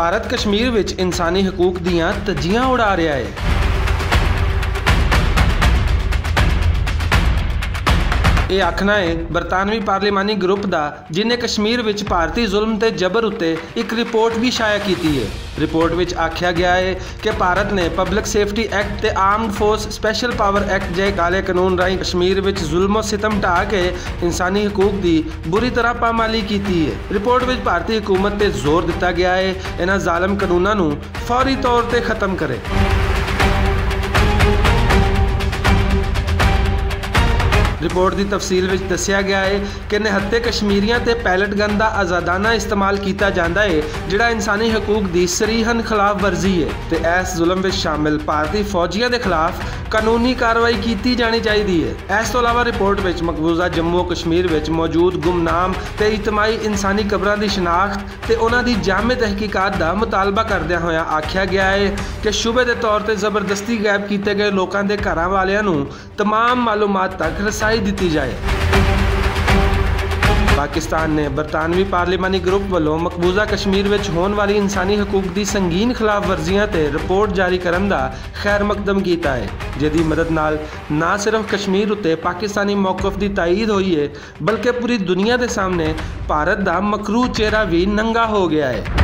भारत कश्मीर विच इंसानी हकूक दीआं धज्जियां उड़ा रहा है। ये आखना है बरतानवी पार्लिमानी ग्रुप का जिन्हें कश्मीर विच भारतीय जुल्म ते जबर उत्ते एक रिपोर्ट भी शाया की है। रिपोर्ट विच आख्या गया है कि भारत ने पब्लिक सेफ्टी एक्ट ते armed force special power act जै काले कानून राही कश्मीर विच जुल्म सितम ढा के इंसानी हकूक की बुरी तरह पामाली की है। रिपोर्ट विच भारतीय हुकूमत ते जोर दिता गया है इन्हां जालम कानूनां नूं फौरी तौर पर खत्म करे। रिपोर्ट की तफसील में दसिया गया है कि निहत्ते कश्मीरियों ते पैलेट गन का आज़ादाना इस्तेमाल किया जाता है जिहड़ा इंसानी हकूक की सरीहन खिलाफ वर्जी है ते इस जुल्म में शामिल भारतीय फौजियों के खिलाफ कानूनी कार्रवाई की जानी चाहिए है। इस तो अलावा रिपोर्ट में मकबूजा जम्मू कश्मीर में मौजूद गुमनाम ते इजतमाही इंसानी कबरों की शनाख्त ते उन्हां दी जामे तहकीकात का मुतालबा करदे होया आख्या गया है कि शुबे के तौर पर जबरदस्ती गैब किए गए लोगों के घर वालों तमाम मालूमात तक रसाई दी जाए। पाकिस्तान ने बरतानवी पार्लिमानी ग्रुप वालों मकबूजा कश्मीर में होने वाली इंसानी हकूक की संगीन खिलाफ वर्जियां ते रिपोर्ट जारी करने का खैर मकदम किया है जिसकी मदद नाल ना सिर्फ कश्मीर उत्ते पाकिस्तानी मौकफ की तायीद हुई है बल्कि पूरी दुनिया के सामने भारत का मकरू चेहरा भी नंगा हो गया है।